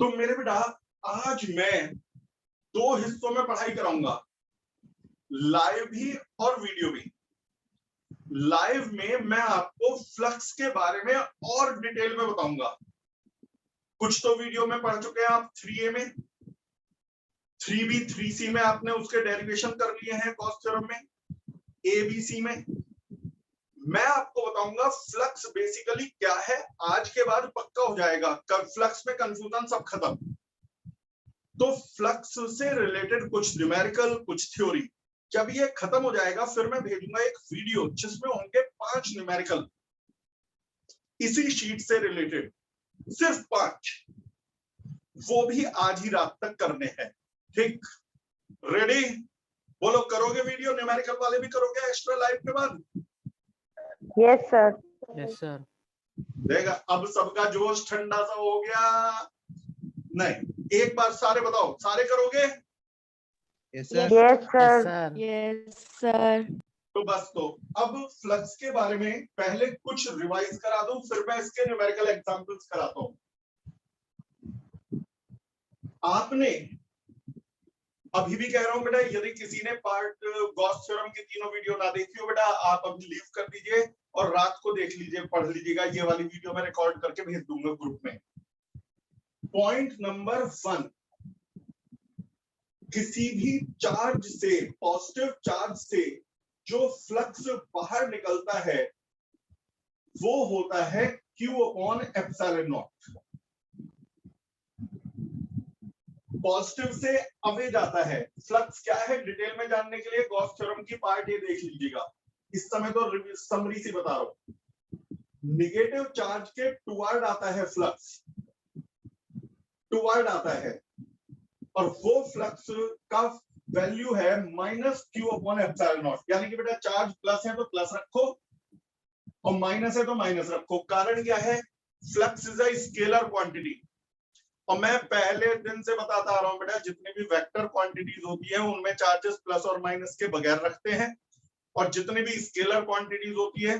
तो मेरे बेटा आज मैं दो हिस्सों में पढ़ाई कराऊंगा, लाइव भी और वीडियो भी। लाइव में मैं आपको फ्लक्स के बारे में और डिटेल में बताऊंगा। कुछ तो वीडियो में पढ़ चुके हैं आप 3A में, 3B 3C में आपने उसके डेरिवेशन कर लिए हैं गॉस थ्योरम में, ABC में। मैं आपको बताऊंगा फ्लक्स बेसिकली क्या है। आज के बाद पक्का हो जाएगा, फ्लक्स में कंफ्यूजन सब खत्म। तो फ्लक्स से रिलेटेड कुछ न्यूमेरिकल, कुछ थ्योरी। जब ये खत्म हो जाएगा फिर मैं भेजूंगा एक वीडियो जिसमें होंगे 5 न्यूमेरिकल इसी शीट से रिलेटेड, सिर्फ 5, वो भी आज ही रात तक करने हैं। ठीक, रेडी? बोलो, करोगे वीडियो न्यूमेरिकल वाले भी करोगे एक्स्ट्रा लाइव के बाद? Yes sir. Yes sir. देखा, अब सबका जोश ठंडा सा हो गया। नहीं, एक बार सारे बताओ, सारे करोगे? Yes sir. Yes sir. तो बस, तो अब फ्लक्स के बारे में पहले कुछ रिवाइज करा दूं, फिर मैं इसके न्यूमेरिकल एग्जांपल्स कराता हूं। आपने अभी भी कह रहा हूं बेटा, यदि किसी ने पार्ट गॉस थ्योरम की तीनों वीडियो ना देखी हो बेटा, आप अभी लीव कर दीजिए और रात को देख लीजिए, पढ़ लीजिएगा। ये वाली वीडियो मैं रिकॉर्ड करके भेज दूंगा ग्रुप में। पॉइंट नंबर 1, किसी भी चार्ज से, पॉजिटिव चार्ज से जो फ्लक्स बाहर निकलता है वो होता है Q/ε0। पॉजिटिव से अवे जाता है। फ्लक्स क्या है डिटेल में जानने के लिए गॉस थ्योरम की पार्ट ये देख लीजिएगा। इस समय तो समरी सी बता रहा हूं। निगेटिव चार्ज के टुवर्ड आता है फ्लक्स, टुवर्ड आता है, और वो फ्लक्स का वैल्यू है -Q/ε0। यानी कि बेटा चार्ज प्लस है तो प्लस रखो और माइनस है तो माइनस रखो। कारण क्या है? Flux is a scalar quantity. और मैं पहले दिन से बताता आ रहा हूं बेटा, जितनी भी वेक्टर क्वांटिटीज होती हैं उनमें चार्जेस प्लस और माइनस के बगैर रखते हैं, और जितनी भी स्केलर क्वांटिटीज होती है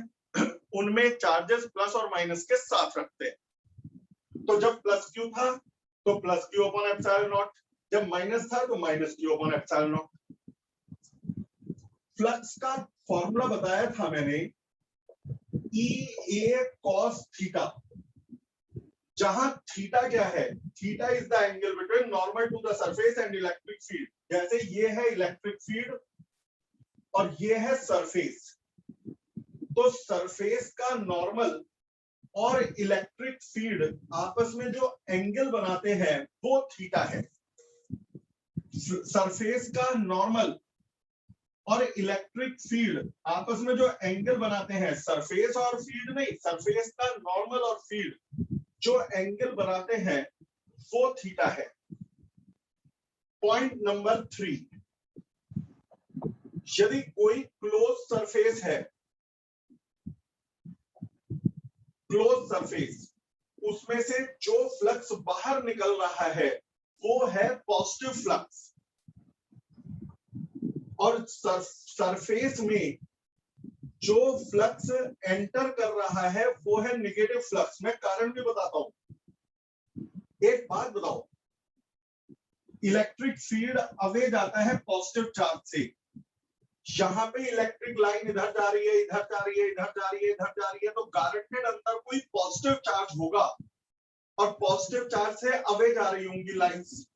उनमें चार्जेस प्लस और माइनस के साथ रखते हैं। तो जब प्लस Q था तो प्लस Q/ε0, जब माइनस था तो माइनस Q/ε0। फ्लक्स का फॉर्मूला बताया था मैंने, EA cos थीटा, जहां थीटा क्या है? थीटा is the angle between normal to the surface and electric field. जैसे ये है इलेक्ट्रिक फील्ड और ये है सरफेस, तो सरफेस का नॉर्मल और इलेक्ट्रिक फील्ड आपस में जो एंगल बनाते हैं वो थीटा है। सरफेस का नॉर्मल और इलेक्ट्रिक फील्ड आपस में जो एंगल बनाते हैं, सरफेस और फील्ड नहीं, सरफेस का नॉर्मल और फील्ड जो एंगल बनाते हैं वो थीटा है। पॉइंट नंबर 3, यदि कोई क्लोज सरफेस है, क्लोज सरफेस, उसमें से जो फ्लक्स बाहर निकल रहा है वो है पॉजिटिव फ्लक्स, और सरफेस में जो फ्लक्स एंटर कर रहा है वो है नेगेटिव फ्लक्स। मैं कारण भी बताता हूं। एक बात बताओ, इलेक्ट्रिक फील्ड अवे जाता है पॉजिटिव चार्ज से। यहां पे इलेक्ट्रिक लाइन इधर जा रही है, इधर जा रही है, इधर जा रही है, इधर जा रही है, तो गारंटेड अंदर कोई पॉजिटिव चार्ज होगा और पॉजिटिव चार्ज से अवे जा रही होंगी लाइंस,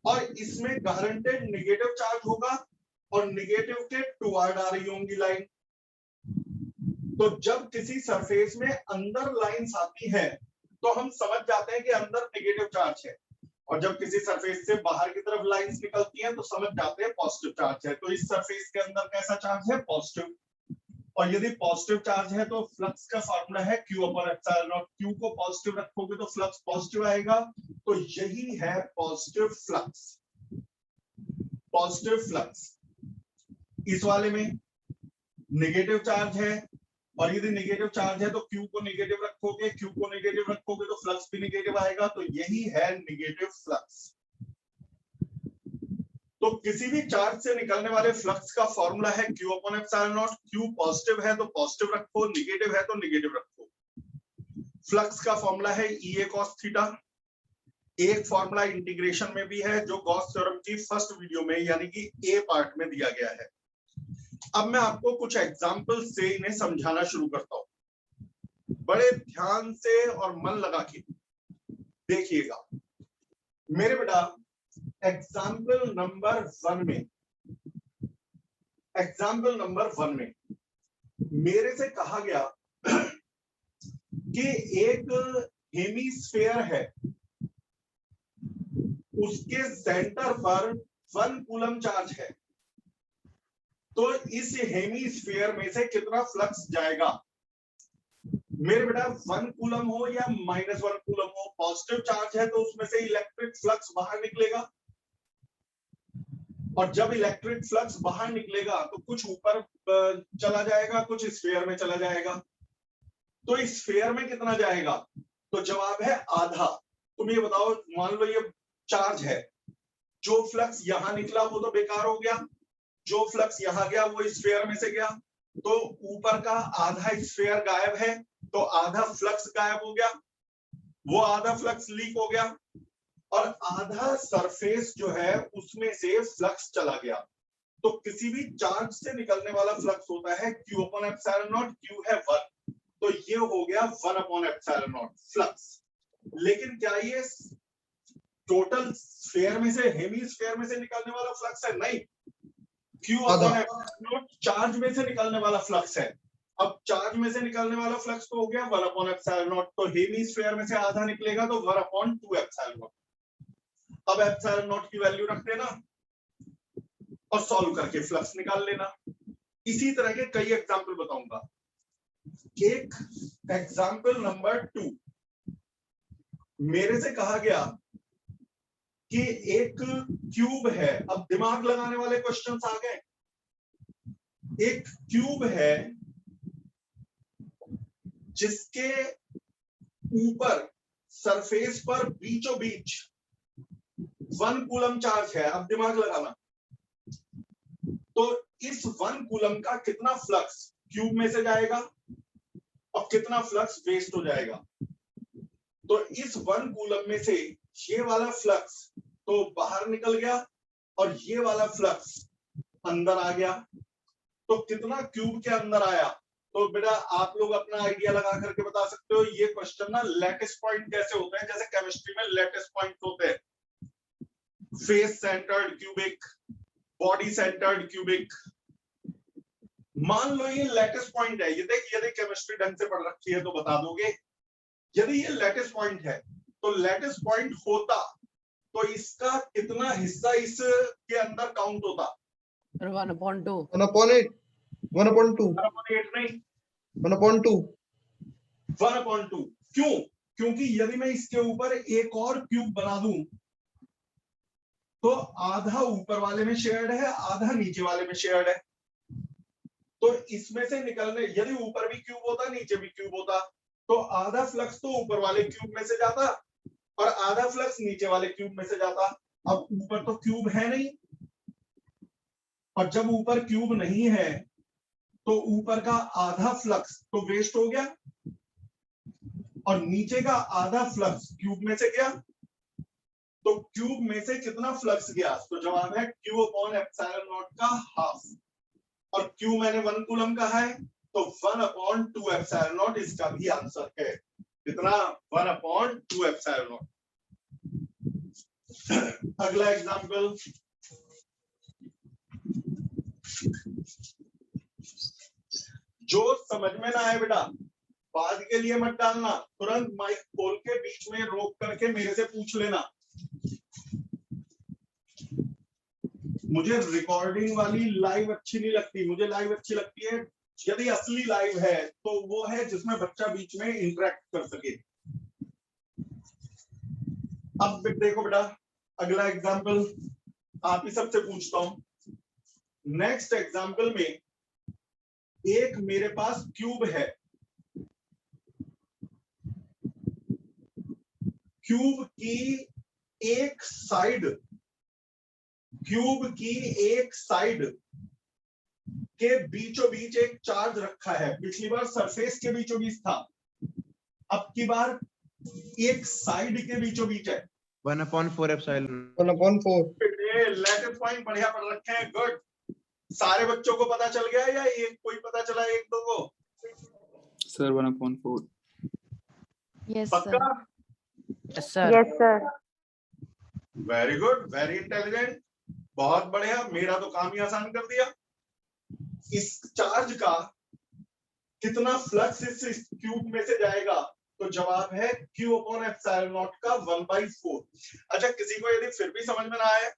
और इसमें गारंटेड नेगेटिव चार्ज होगा और नेगेटिव के टुवर्ड आ रही होंगी लाइन। तो जब किसी सरफेस में अंदर लाइंस आती है तो हम समझ जाते हैं कि अंदर नेगेटिव चार्ज है, और जब किसी सरफेस से बाहर की तरफ लाइंस निकलती हैं तो समझ जाते हैं पॉजिटिव चार्ज है। तो इस सरफेस के अंदर कैसा चार्ज है? पॉजिटिव। और यदि पॉजिटिव चार्ज है तो फ्लक्स का फॉर्मूला है Q/ε0। Q को पॉजिटिव रखोगे तो फ्लक्स पॉजिटिव आएगा, तो यही है पॉजिटिव फ्लक्स। Positive flux. इस वाले में नेगेटिव चार्ज है, और यदि नेगेटिव चार्ज है तो Q को नेगेटिव रखोगे, Q को नेगेटिव रखोगे तो फ्लक्स भी नेगेटिव आएगा, तो यही है नेगेटिव फ्लक्स। तो किसी भी चार्ज से निकलने वाले फ्लक्स का फॉर्मूला है Q/ε0। Q पॉजिटिव है तो पॉजिटिव रखो, नेगेटिव है तो नेगेटिव रखो। फ्लक्स का फॉर्मूला है EA cos थीटा। एक फॉर्मूला इंटीग्रेशन में भी है जो गॉस थ्योरम की फर्स्ट वीडियो में यानी कि ए पार्ट में दिया गया है। अब मैं आपको कुछ एग्जाम्पल से इन्हें समझाना शुरू करता हूं। बड़े ध्यान से और मन लगा के देखिएगा मेरे बेटा। एग्जाम्पल नंबर 1 में मेरे से कहा गया कि एक हेमीस्फेयर है, उसके सेंटर पर 1 कूलम चार्ज है, तो इस हेमीस्फेयर में से कितना फ्लक्स जाएगा। मेरे बेटा 1 कूलम हो या -1 कूलम हो, पॉजिटिव चार्ज है तो उसमें से इलेक्ट्रिक फ्लक्स बाहर निकलेगा, और जब इलेक्ट्रिक फ्लक्स बाहर निकलेगा तो कुछ ऊपर चला जाएगा, कुछ स्फेयर में चला जाएगा। तो इस स्फेयर में कितना जाएगा, तो जवाब है आधा। तुम ये बताओ, मान लो ये चार्ज है, जो फ्लक्स यहां निकला वो तो बेकार हो गया, जो फ्लक्स यहां गया वो स्फेयर में से गया, तो ऊपर का आधा स्फेयर गायब है, तो आधा फ्लक्स गायब हो गया, वो आधा फ्लक्स लीक हो गया, और आधा सरफेस जो है उसमें से फ्लक्स चला गया। तो किसी भी चार्ज से निकलने वाला फ्लक्स होता है Q/ε0, Q है 1, तो ये हो गया 1/ε0 फ्लक्स। लेकिन क्या ये टोटल स्फेयर में से, हेमीस्फेयर में से निकलने वाला फ्लक्स है? नहीं, Q/ε0 चार्ज में से निकलने वाला फ्लक्स है। अब चार्ज में से निकलने वाला फ्लक्स तो हो गया 1/ε0, तो हेमीस्फेयर में से आधा निकलेगा तो 1/2ε0। अब ε0 की वैल्यू रख देना और सॉल्व करके फ्लक्स निकाल लेना। इसी तरह के कई एग्जाम्पल बताऊंगा। एक एग्जाम्पल नंबर 2, मेरे से कहा गया कि एक क्यूब है। अब दिमाग लगाने वाले क्वेश्चंस आ गए। एक क्यूब है जिसके ऊपर सरफेस पर बीचों बीच 1 कूलम चार्ज है। अब दिमाग लगाना, तो इस 1 कूलम का कितना फ्लक्स क्यूब में से जाएगा और कितना फ्लक्स वेस्ट हो जाएगा। तो इस 1 कूलम में से ये वाला फ्लक्स तो बाहर निकल गया और ये वाला फ्लक्स अंदर आ गया, तो कितना क्यूब के अंदर आया। तो बेटा आप लोग अपना आइडिया लगा करके बता सकते हो। ये क्वेश्चन ना लैटिस पॉइंट कैसे होते हैं, जैसे केमिस्ट्री में लैटिस पॉइंट होते हैं, face centred cubic, body centred cubic. मान लो ये लैटिस पॉइंट है, ये देख, यदि केमिस्ट्री ढंग से पढ़ रखी है तो बता दोगे। यदि ये लैटिस पॉइंट है तो लैटिस पॉइंट होता तो इसका कितना हिस्सा इसके अंदर काउंट होता? 1/2 1/8 1/2 1/8 नहीं, 1/2 1/2। क्यों? क्योंकि यदि मैं इसके ऊपर एक और क्यूब बना दूं तो आधा ऊपर वाले में शेयर्ड है, आधा नीचे वाले में शेयर्ड है। तो इसमें से निकलने, यदि ऊपर भी क्यूब होता नीचे भी क्यूब होता, तो आधा फ्लक्स तो ऊपर वाले क्यूब में से जाता और आधा फ्लक्स नीचे वाले क्यूब में से जाता। अब ऊपर तो क्यूब है नहीं, और जब ऊपर क्यूब नहीं है तो ऊपर का आधा फ्लक्स तो वेस्ट हो गया और नीचे का आधा फ्लक्स क्यूब में से गया। तो क्यूब में से कितना फ्लक्स गया? तो जवाब है Q/ε0 का हाफ, और Q मैंने 1 कूलम कहा है तो 1/2ε0 इसका भी आंसर है। कितना? 1/2ε0। अगला एग्जाम्पल, जो समझ में ना आए बेटा बाद के लिए मत डालना, तुरंत माइक खोल के बीच में रोक करके मेरे से पूछ लेना। मुझे रिकॉर्डिंग वाली लाइव अच्छी नहीं लगती, मुझे लाइव अच्छी लगती है यदि असली लाइव है तो वो है जिसमें बच्चा बीच में इंटरेक्ट कर सके। अब देखो बेटा, अगला एग्जाम्पल आप ही सबसे पूछता हूं। नेक्स्ट एग्जाम्पल में एक मेरे पास क्यूब है, क्यूब की एक साइड, क्यूब की एक साइड के बीचों बीच एक चार्ज रखा है। पिछली बार सरफेस के बीचों बीच था, अब की बार एक साइड के बीचों बीच है 1/4 एप्सिलॉन 1/4 लेटर पॉइंट बढ़िया पढ़ रखे हैं, गुड। सारे बच्चों को पता चल गया या एक कोई पता चला, एक दो को? सर 1/4। Yes, पक्का? sir. Yes, sir. Yes, sir. Very good, very intelligent, बहुत बढ़िया। मेरा तो काम ही आसान कर दिया। इस चार्ज का कितना फ्लक्स इस क्यूब में से जाएगा? तो जवाब है Q अपॉन एप्सिलॉन नॉट का 1/4। अच्छा, किसी को यदि फिर भी समझ में ना आए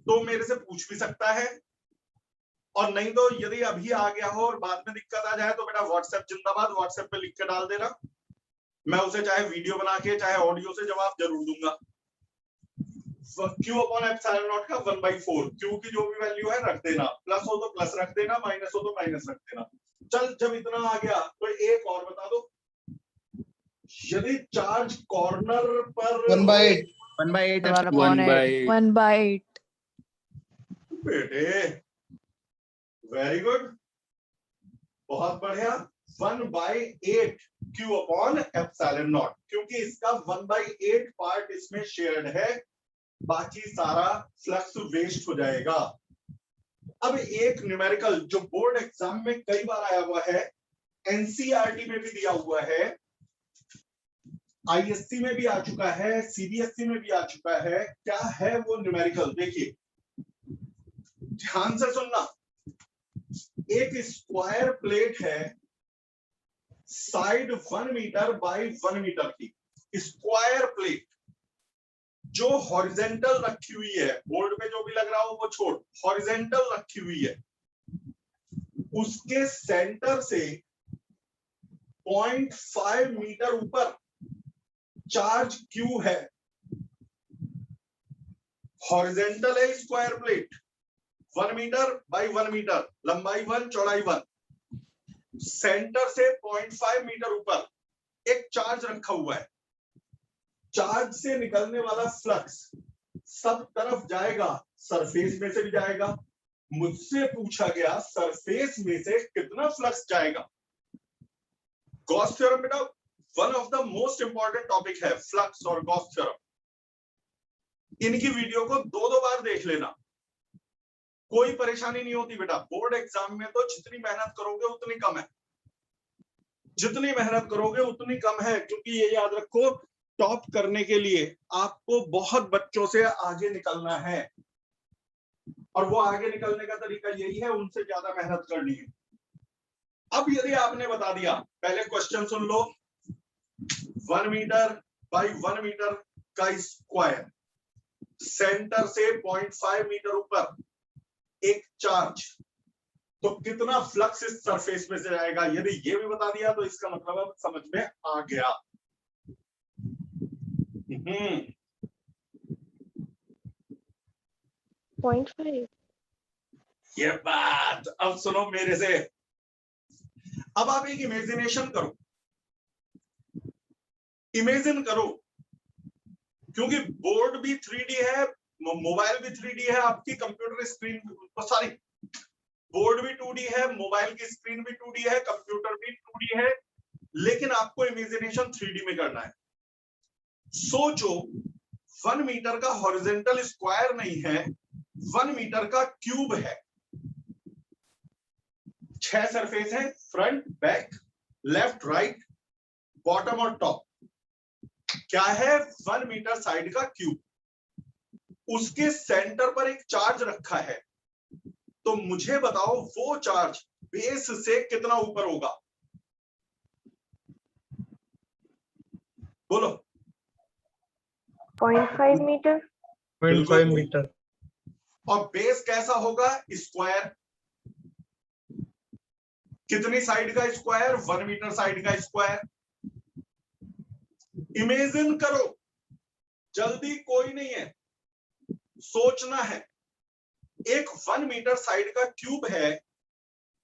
तो मेरे से पूछ भी सकता है, और नहीं तो यदि अभी आ गया हो और बाद में दिक्कत आ जाए तो बेटा व्हाट्सएप जिंदाबाद, व्हाट्सएप पे लिख के डाल देना, मैं उसे चाहे वीडियो बना के चाहे ऑडियो से जवाब जरूर दूंगा। Q अपॉन एप्सिलॉन नॉट का 1/4, Q की जो भी वैल्यू है रख देना, प्लस हो तो प्लस रख देना, माइनस हो तो माइनस रख देना। चल, जब इतना आ गया तो एक और बता दो, यदि चार्ज कॉर्नर पर 1/8 1/8 1/8। 1/8. बेटे वेरी गुड, बहुत बढ़िया। 1/8 Q अपॉन एप्सिलॉन नॉट, क्योंकि इसका 1/8 पार्ट इसमें शेयर्ड है, बाकी सारा फ्लक्स वेस्ट हो जाएगा। अब एक न्यूमेरिकल जो बोर्ड एग्जाम में कई बार आया हुआ है, एनसीईआरटी में भी दिया हुआ है, आईएससी में भी आ चुका है, सीबीएसई में भी आ चुका है। क्या है वो न्यूमेरिकल? देखिए ध्यान से सुनना। एक स्क्वायर प्लेट है, साइड 1 मीटर बाय 1 मीटर की स्क्वायर प्लेट, जो हॉरिजेंटल रखी हुई है, बोर्ड पे जो भी लग रहा हो वो छोड़, हॉरिजेंटल रखी हुई है। उसके सेंटर से 0.5 मीटर ऊपर चार्ज Q है। हॉरिजेंटल है square plate, 1 metre by 1 metre, लंबाई 1 चौड़ाई 1, सेंटर से 0.5 मीटर ऊपर एक चार्ज रखा हुआ है। चार्ज से निकलने वाला फ्लक्स सब तरफ जाएगा, सरफेस में से भी जाएगा। मुझसे पूछा गया सरफेस में से कितना फ्लक्स जाएगा। गॉस थ्योरम बेटा one of the most important topic है, फ्लक्स और गॉस थ्योरम। इनकी वीडियो को 2-2 बार देख लेना, कोई परेशानी नहीं होती बेटा। बोर्ड एग्जाम में तो जितनी मेहनत करोगे उतनी कम है, जितनी मेहनत करोगे उतनी कम है, क्योंकि ये याद रखो टॉप करने के लिए आपको बहुत बच्चों से आगे निकलना है, और वो आगे निकलने का तरीका यही है, उनसे ज्यादा मेहनत करनी है। अब यदि आपने बता दिया, पहले क्वेश्चन सुन लो, 1 मीटर बाय 1 मीटर का स्क्वायर, सेंटर से 0.5 मीटर ऊपर एक चार्ज, तो कितना फ्लक्स इस सरफेस में से जाएगा? यदि ये भी बता दिया तो इसका मतलब अब समझ में आ गया। 0.5. ये बात अब सुनो मेरे से। अब आप एक इमेजिनेशन करो, इमेजिन करो, क्योंकि बोर्ड भी 3D है, मोबाइल भी 3D है, आपकी कंप्यूटर स्क्रीन, सॉरी बोर्ड भी 2D है, मोबाइल की स्क्रीन भी 2D है, कंप्यूटर भी 2D है, लेकिन आपको इमेजिनेशन 3D में करना है। सोचो 1 मीटर का हॉरिजेंटल स्क्वायर नहीं है, 1 मीटर का क्यूब है। 6 सरफेस है, front, back, left, right, bottom और टॉप। क्या है? 1 मीटर साइड का क्यूब, उसके सेंटर पर एक चार्ज रखा है। तो मुझे बताओ वो चार्ज बेस से कितना ऊपर होगा? बोलो। 0.5 meter. 0.5 मीटर। और बेस कैसा होगा? स्क्वायर। कितनी साइड का स्क्वायर? 1 मीटर साइड का स्क्वायर। इमेजिन करो, जल्दी कोई नहीं है, सोचना है। एक 1 मीटर साइड का क्यूब है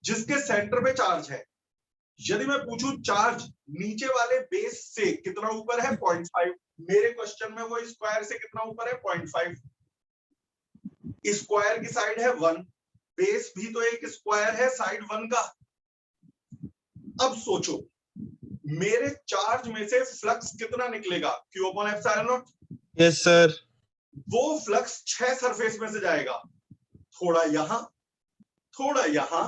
जिसके सेंटर पे चार्ज है। यदि मैं पूछूं चार्ज नीचे वाले बेस से कितना ऊपर है? 0.5। मेरे क्वेश्चन में वो स्क्वायर से कितना ऊपर है? 0.5। स्क्वायर की साइड है 1, बेस भी तो एक स्क्वायर है साइड 1 का। अब सोचो मेरे चार्ज में से फ्लक्स कितना निकलेगा, Q upon epsilon not. Yes, sir. वो फ्लक्स 6 सरफेस में से जाएगा, थोड़ा यहां, थोड़ा यहां,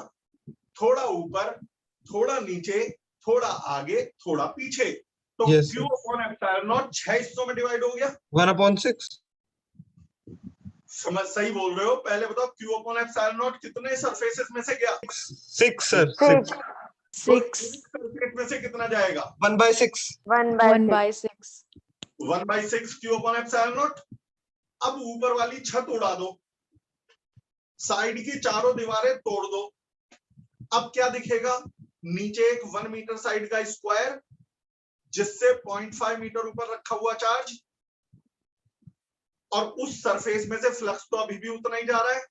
थोड़ा ऊपर, थोड़ा नीचे, थोड़ा आगे, थोड़ा पीछे। तो Yes, Q sir. Upon epsilon not 6 हिस्सों में डिवाइड हो गया। 1/6. समझ सही बोल रहे हो? पहले बताओ Q अपॉन एप्सिलॉन नॉट कितने सरफेसेस में से गया? 6, sir. 6. 6. सरफेस में से कितना जाएगा? 1/6. 1/6. 1/6 Q अपॉन एप्सिलॉन नॉट। अब ऊपर वाली छत उड़ा दो, साइड की चारों दीवारें तोड़ दो, अब क्या दिखेगा? नीचे एक 1 मीटर साइड का स्क्वायर, जिससे 0.5 मीटर ऊपर रखा हुआ चार्ज, और उस सरफेस में से फ्लक्स तो अभी भी उतना ही जा रहा है,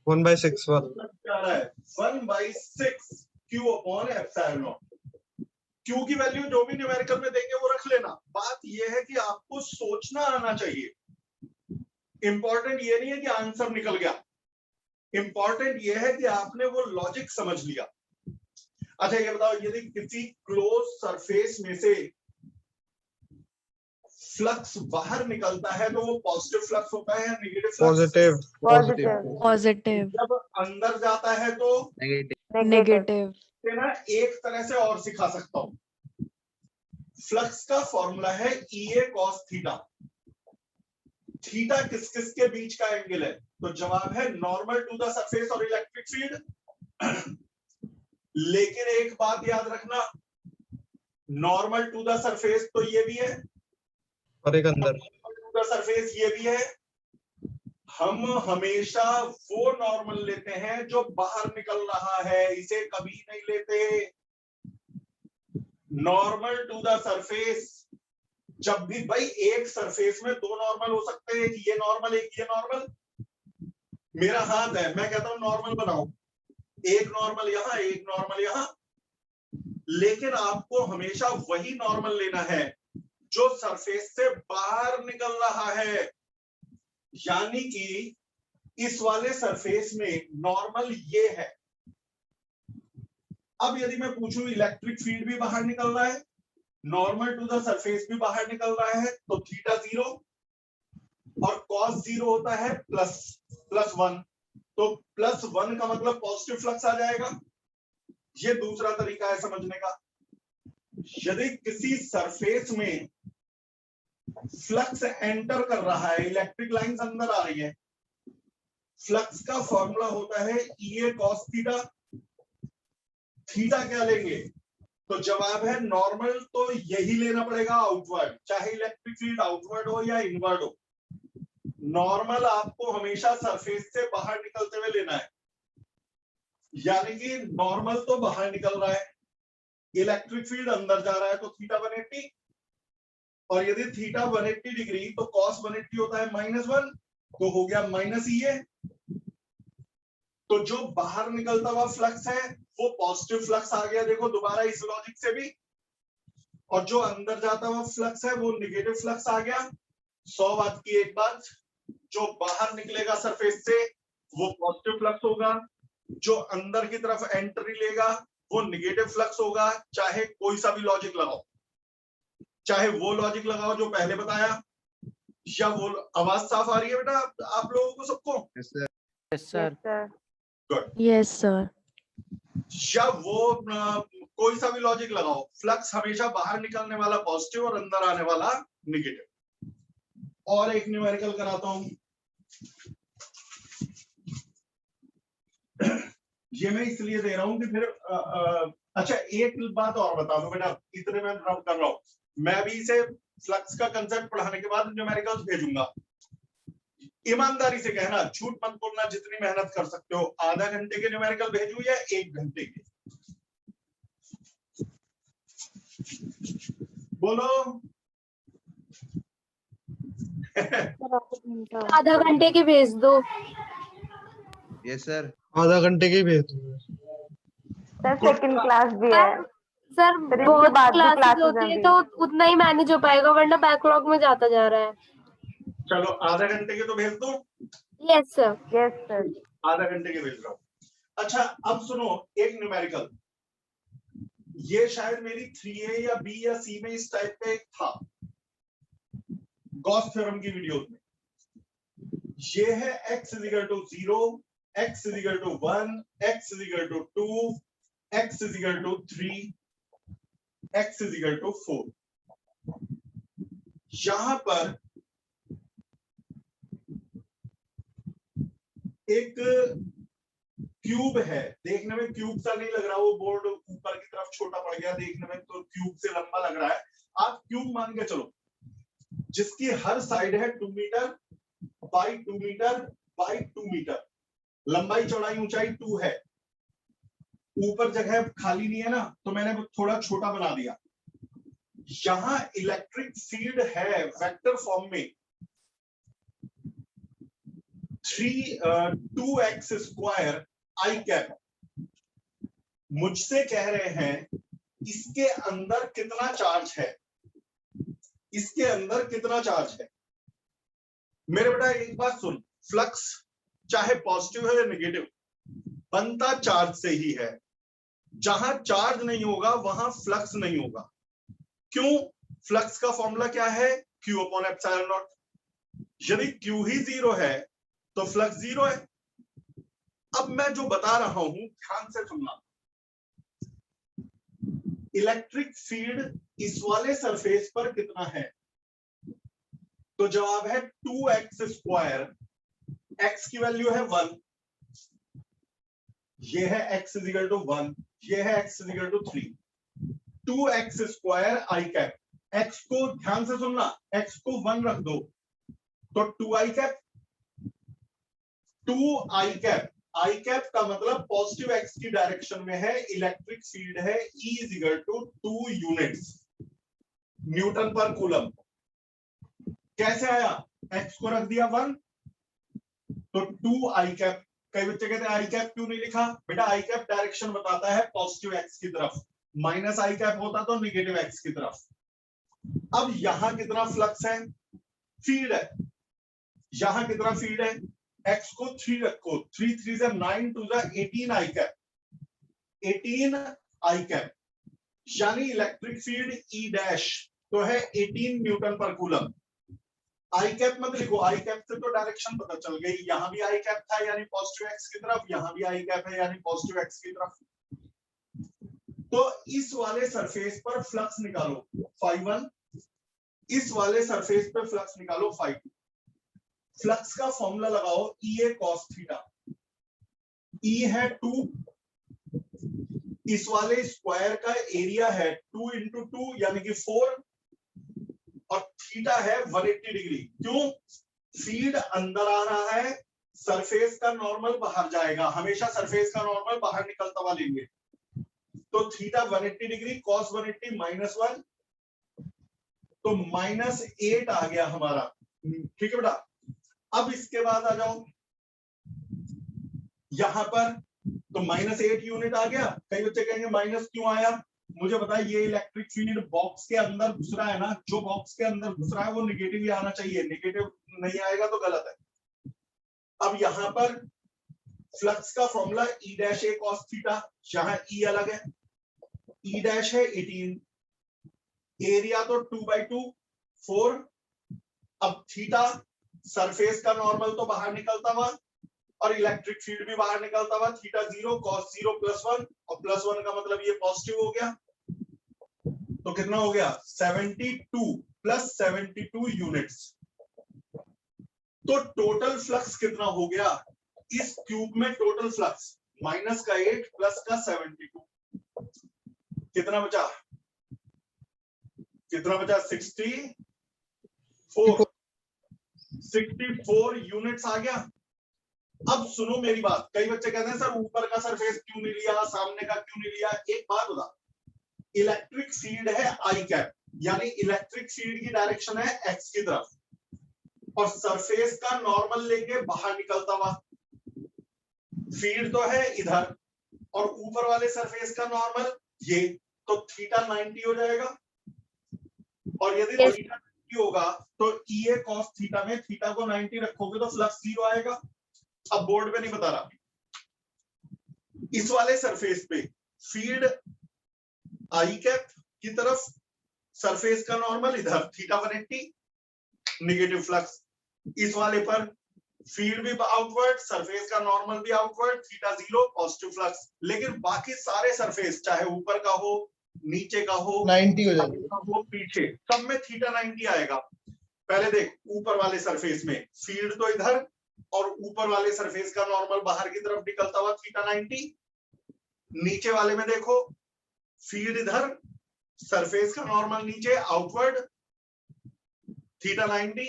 1/6. जा रहा है 1/6 Q upon epsilon not. Q की वैल्यू जो भी न्यूमेरिकल में देंगे वो रख लेना। बात यह है कि आपको सोचना आना चाहिए। इंपॉर्टेंट ये नहीं है कि आंसर निकल गया, इंपॉर्टेंट ये है कि आपने वो लॉजिक समझ लिया। अच्छा ये बताओ, यदि किसी क्लोज सरफेस में से फ्लक्स बाहर निकलता है तो वो पॉजिटिव फ्लक्स होता है या नेगेटिव फ्लक्स? Positive. Positive. जब अंदर जाता है तो नेगेटिव। Negative. ना एक तरह से और सिखा सकता हूं, फ्लक्स का फॉर्मूला है EA cos थीटा। थीटा किस किस के बीच का एंगल है? तो जवाब है नॉर्मल टू द सरफेस और इलेक्ट्रिक फील्ड। लेकिन एक बात याद रखना, नॉर्मल टू द सरफेस तो ये भी है और एक अंदर। टू द सरफेस ये भी है। हम हमेशा वो नॉर्मल लेते हैं जो बाहर निकल रहा है, इसे कभी नहीं लेते। नॉर्मल टू द सरफेस, जब भी भाई एक सरफेस में दो नॉर्मल हो सकते हैं, एक ये नॉर्मल एक ये नॉर्मल। मेरा हाथ है, मैं कहता हूं नॉर्मल बनाओ, एक नॉर्मल यहां एक नॉर्मल यहां, लेकिन आपको हमेशा वही नॉर्मल लेना है जो सरफेस से बाहर निकल रहा है। यानी कि इस वाले सरफेस में नॉर्मल ये है। अब यदि मैं पूछूं इलेक्ट्रिक फील्ड भी बाहर निकल रहा है, नॉर्मल टू द सरफेस भी बाहर निकल रहा है, तो थीटा 0 और कॉस 0 होता है +1, तो +1 का मतलब पॉजिटिव फ्लक्स आ जाएगा। ये दूसरा तरीका है समझने का। यदि किसी सरफेस में फ्लक्स एंटर कर रहा है, इलेक्ट्रिक लाइंस अंदर आ रही है, फ्लक्स का फॉर्मूला होता है EA cos थीटा। थीटा क्या लेंगे? तो जवाब है नॉर्मल तो यही लेना पड़ेगा आउटवर्ड, चाहे इलेक्ट्रिक फील्ड आउटवर्ड हो या इनवर्ड हो। नॉर्मल आपको हमेशा सरफेस से बाहर निकलते हुए लेना है। यानी कि नॉर्मल तो बाहर निकल रहा है, इलेक्ट्रिक फील्ड अंदर जा रहा है, तो थीटा 180, और यदि थीटा 180 डिग्री तो कॉस 180 होता है -1, तो हो गया -EA। तो जो बाहर निकलता हुआ फ्लक्स है वो पॉजिटिव फ्लक्स आ गया, देखो दोबारा इस लॉजिक से भी, और जो अंदर जाता हुआ फ्लक्स है वो नेगेटिव फ्लक्स आ गया। 100 वाट की एक बात, जो बाहर निकलेगा सरफेस से वो पॉजिटिव फ्लक्स होगा, जो अंदर की तरफ एंट्री लेगा वो नेगेटिव फ्लक्स होगा। चाहे कोई सा भी लॉजिक लगाओ, चाहे वो लॉजिक लगाओ जो पहले बताया, या वो। आवाज साफ आ रही है बेटा आप लोगों को सबको? Yes sir. Yes, sir. Good. Yes, sir. या वो कोई सा भी लॉजिक लगाओ, फ्लक्स हमेशा बाहर निकलने वाला पॉजिटिव और अंदर आने वाला नेगेटिव। और एक न्यूमेरिकल कराता हूं, ये मैं इसलिए दे रहा हूं कि फिर अच्छा एक बात और बता दो बेटा, इतने में ड्रॉप कर रहा हूं, मैं भी इसे फ्लक्स का कंसेप्ट पढ़ाने के बाद न्यूमेरिकल्स भेजूंगा। ईमानदारी से कहना, झूठ मत बोलना, जितनी मेहनत कर सकते हो। आधा घंटे के न्यूमेरिकल भेजूं या 1 घंटे के? बोलो। आधा घंटे की भेज दो। Yes sir. आधा घंटे के ही भेज दूंगा। सर सेकंड क्लास भी है सर, फिर बहुत इसके बाद भी क्लासेस क्लासेस होती है हैं तो उतना ही मैनेज हो पाएगा, वरना बैकलॉग में जाता जा रहा है। चलो आधा घंटे के तो भेज दो। Yes sir. Yes sir. आधा घंटे के भेज रहा हूं। अच्छा अब सुनो एक न्यूमेरिकल, ये शायद मेरी 3A या B या C में इस टाइप का एक था गॉस थ्योरम की वीडियोस में। ये है x is equal to 0, x is equal to 1, x is equal to 2, x is equal to 3, x is equal to 4। यहां पर एक क्यूब है, देखने में क्यूब सा नहीं लग रहा, वो बोर्ड ऊपर की तरफ छोटा पड़ गया देखने में, तो क्यूब से लंबा लग रहा है। आप क्यूब मान के चलो जिसकी हर साइड है 2 metre by 2 metre by 2 metre, लंबाई चौड़ाई ऊंचाई 2 है, ऊपर जगह खाली नहीं है ना, तो मैंने थोड़ा छोटा बना दिया। यहां इलेक्ट्रिक फील्ड है वेक्टर फॉर्म में 2x स्क्वायर आई कैप। मुझसे कह रहे हैं इसके अंदर कितना चार्ज है, इसके अंदर कितना चार्ज है। मेरे बेटा एक बात सुन, फ्लक्स चाहे पॉजिटिव है या नेगेटिव बनता चार्ज से ही है। जहां चार्ज नहीं होगा वहां फ्लक्स नहीं होगा। क्यों? फ्लक्स का फॉर्मूला क्या है? Q upon epsilon not. यदि Q ही 0 है तो फ्लक्स 0 है। अब मैं जो बता रहा हूं ध्यान से सुनना। इलेक्ट्रिक फील्ड इस वाले सरफेस पर कितना है? तो जवाब है 2x स्क्वायर। x की वैल्यू है 1, ये है x इज इक्वल टू 1, ये है x is equal to 3। 2x square i cap. x को ध्यान से सुनना, x को 1 रख दो तो 2 i cap. 2 i cap, i cap का मतलब पॉजिटिव x की डायरेक्शन में है, इलेक्ट्रिक फील्ड है E is equal to 2 units newton पर कूलम। कैसे आया? x को रख दिया 1 तो 2 आई कैप। कई बच्चे कहते हैं आई कैप क्यों नहीं लिखा? बेटा आई कैप डायरेक्शन बताता है पॉजिटिव x की तरफ, माइनस आई कैप होता तो नेगेटिव x की तरफ। अब यहां कितना फ्लक्स है? फील्ड है। यहां कितना फील्ड है? x को 3 रखो, 3 3 से 9 2 से 18 आई कैप, 18 आई कैप। यानी इलेक्ट्रिक फील्ड E डैश तो है 18 न्यूटन पर कूलम। आई कैप मत लिखो, आई कैप से तो डायरेक्शन पता चल गई। यहां भी आई कैप था यानी पॉजिटिव x की तरफ, यहां भी आई कैप है यानी पॉजिटिव x की तरफ। तो इस वाले सरफेस पर फ्लक्स निकालो φ1, इस वाले सरफेस पर फ्लक्स निकालो φ2। फ्लक्स का फॉर्मूला लगाओ EA cos थीटा। E है 2, इस वाले स्क्वायर का एरिया है 2 इंटू 2 यानी कि 4, और थीटा है 180 डिग्री। क्यों? फील्ड अंदर आ रहा है, सरफेस का नॉर्मल बाहर जाएगा, हमेशा सरफेस का नॉर्मल बाहर निकलता हुआ लेंगे। तो थीटा 180 डिग्री, cos 180 -1 तो -8 आ गया हमारा। ठीक है बेटा। अब इसके बाद आ जाओ यहां पर, तो -8 यूनिट आ गया। कई बच्चे कहेंगे माइनस क्यों आया? मुझे बताया ये इलेक्ट्रिक फील्ड बॉक्स के अंदर घुस रहा है ना, जो बॉक्स के अंदर घुस रहा है वो नेगेटिव ही आना चाहिए, नेगेटिव नहीं आएगा तो गलत है। अब यहां पर फ्लक्स का formula E dash A cos theta, यहां E अलग है, E डैश है 18, एरिया तो 2/2 4। अब थीटा सरफेस का नॉर्मल तो बाहर निकलता हुआ और इलेक्ट्रिक फील्ड भी बाहर निकलता हुआ, थीटा 0 cos 0 +1 और +1 का मतलब ये पॉजिटिव हो गया। तो कितना हो गया? 72 + 72 यूनिट्स। तो टोटल फ्लक्स कितना हो गया इस क्यूब में? टोटल फ्लक्स -8 + 72 कितना बचा? कितना बचा? 64 यूनिट्स आ गया। अब सुनो मेरी बात। कई बच्चे कहते हैं सर ऊपर का सरफेस क्यों नहीं लिया, सामने का क्यों नहीं लिया? एक बात बता, इलेक्ट्रिक फील्ड है आई कैप, यानी इलेक्ट्रिक फील्ड की डायरेक्शन है x की तरफ, और सरफेस का नॉर्मल लेके बाहर निकलता हुआ। फील्ड तो है इधर और ऊपर वाले सरफेस का नॉर्मल ये, तो थीटा 90 हो जाएगा। और यदि थीटा 90 होगा तो EA cos थीटा में थीटा को 90 रखोगे तो फ्लक्स 0 आएगा। अब बोर्ड पे नहीं बता रहा, इस वाले सरफेस पे फील्ड आई कैप की तरफ सरफेस का नॉर्मल इधर थीटा 180 नेगेटिव फ्लक्स, इस वाले पर फील्ड भी आउटवर्ड, सरफेस का नॉर्मल भी आउटवर्ड, थीटा 0 पॉजिटिव फ्लक्स। लेकिन बाकी सारे सरफेस चाहे ऊपर का हो, नीचे का हो, 90 हो आगे जाएगा। का हो, पीछे, सब में थीटा 90 आएगा। पहले देख ऊपर वाले सरफेस में फील्ड तो इधर और ऊपर वाले सरफेस का नॉर्मल बाहर की तरफ निकलता हुआ थीटा 90। नीचे वाले में देखो फील्ड इधर, सरफेस का नॉर्मल नीचे आउटवर्ड थीटा 90।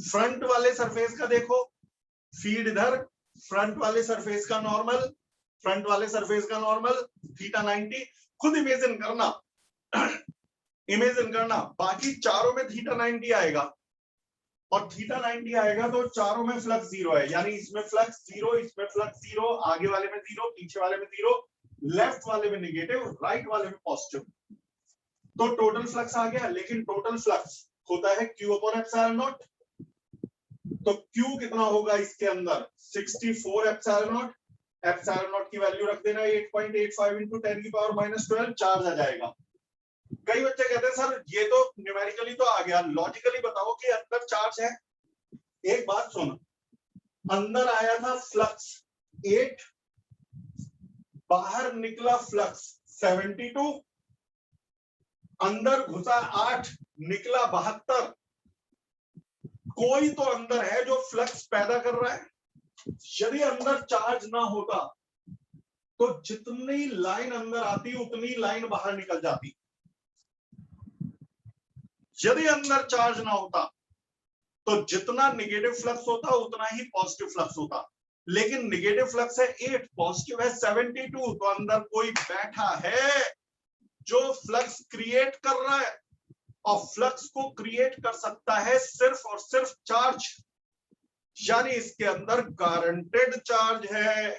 फ्रंट वाले सरफेस का देखो फील्ड इधर, फ्रंट वाले सरफेस का नॉर्मल, फ्रंट वाले सरफेस का नॉर्मल थीटा 90। खुद इमेजिन करना इमेजिन करना, बाकी चारों में थीटा 90 आएगा और थीटा 90 आएगा तो चारों में फ्लक्स 0 है, यानी इसमें फ्लक्स 0, इसमें फ्लक्स 0, आगे वाले में 0, पीछे वाले में 0, लेफ्ट वाले में नेगेटिव, राइट वाले में पॉजिटिव। तो टोटल फ्लक्स आ गया। लेकिन टोटल फ्लक्स होता है Q अपॉन एप्सिलॉन नॉट। तो Q कितना होगा इसके अंदर 64 एप्सिलॉन नॉट। एप्सिलॉन नॉट की वैल्यू रख देना 8.85 इंटू 10 की पावर -12 चार्ज आ जाएगा। कई बच्चे कहते हैं सर ये तो न्यूमेरिकली तो आ गया, लॉजिकली बताओ कि अंदर चार्ज है। एक बात सुन, अंदर आया था फ्लक्स 8, बाहर निकला फ्लक्स 72, अंदर घुसा 8, निकला 72। कोई तो अंदर है जो फ्लक्स पैदा कर रहा है। यदि अंदर चार्ज ना होता तो जितनी लाइन अंदर आती उतनी लाइन बाहर निकल जाती। यदि अंदर चार्ज ना होता तो जितना नेगेटिव फ्लक्स होता उतना ही पॉजिटिव फ्लक्स होता। लेकिन नेगेटिव फ्लक्स है 8, पॉजिटिव है 72, तो अंदर कोई बैठा है जो फ्लक्स क्रिएट कर रहा है, और फ्लक्स को क्रिएट कर सकता है सिर्फ और सिर्फ चार्ज, यानी इसके अंदर गारंटेड चार्ज है।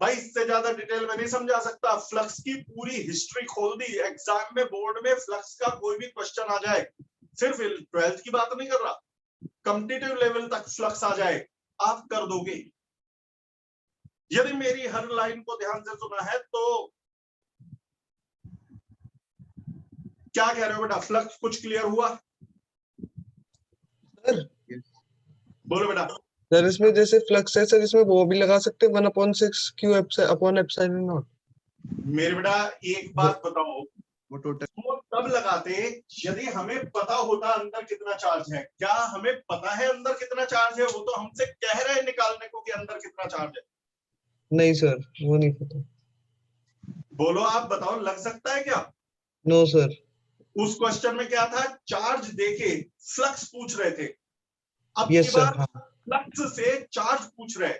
भाई इससे ज्यादा डिटेल में नहीं समझा सकता। फ्लक्स की पूरी हिस्ट्री खोल दी। एग्जाम में बोर्ड में फ्लक्स का कोई भी क्वेश्चन आ जाए, सिर्फ 12th की बात नहीं कर रहा, कॉम्पिटिटिव लेवल तक फ्लक्स आ जाए, आप कर दोगे। यदि मेरी हर लाइन को ध्यान से सुना है तो क्या कह रहे हो बेटा, फ्लक्स कुछ क्लियर हुआ? सर बोलो बेटा। सर इसमें जैसे फ्लक्स है सर, इसमें वो भी लगा सकते हैं 1/6 Q अपॉन एप्सिलॉन नॉट। मेरे बेटा एक बात बताओ, वो टोटल वो तब लगाते यदि हमें पता होता अंदर कितना चार्ज है। क्या हमें पता है अंदर कितना चार्ज है? वो तो हमसे कह रहे हैं निकालने को कि अंदर कितना चार्ज है। नहीं सर, वो नहीं पता। बोलो आप बताओ, लग सकता है क्या? No sir. उस क्वेश्चन में क्या था, चार्ज देके फ्लक्स पूछ रहे थे, अब यस की सर। बार हाँ फ्लक्स से चार्ज पूछ रहे हैं।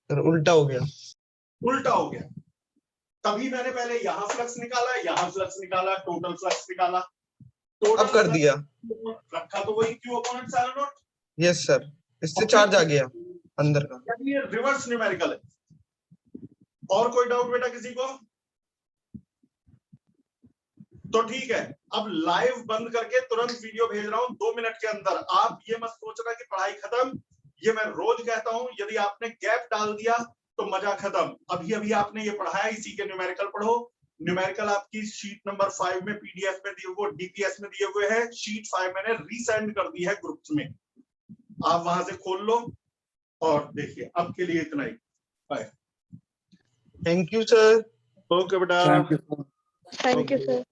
सर, उल्टा हो गया। उल्टा हो गया। तभी मैंने पहले यहां फ्लक्स निकाला, यहां फ्लक्स निकाला, टोटल फ्लक्स निकाला। टोटल अब कर दिया। रखा तो वही Q upon epsilon not. Yes sir, इससे चार्ज आ गया अंदर का। यानी ये रिवर्स न्यूमेरिकल है। और कोई डाउट बेटा किसी को? तो ठीक है, अब लाइव बंद करके तुरंत वीडियो भेज रहा हूं 2 मिनट के अंदर। आप ये मत सोचना कि पढ़ाई खत्म, ये मैं रोज कहता हूं, यदि आपने गैप डाल दिया तो मजा खत्म। अभी अभी आपने ये पढ़ा है, इसी के न्यूमेरिकल पढ़ो। न्यूमेरिकल आपकी शीट नंबर 5 में पीडीएफ में दिए हुए, डीपीएस में दिए हुए हैं। शीट 5 मैंने रीसेंड कर दी है ग्रुप्स में, आप वहां से खोल लो और देखिए। अब के लिए इतना ही, bye. Thank you sir. Okay बेटा। Thank you. Thank you sir.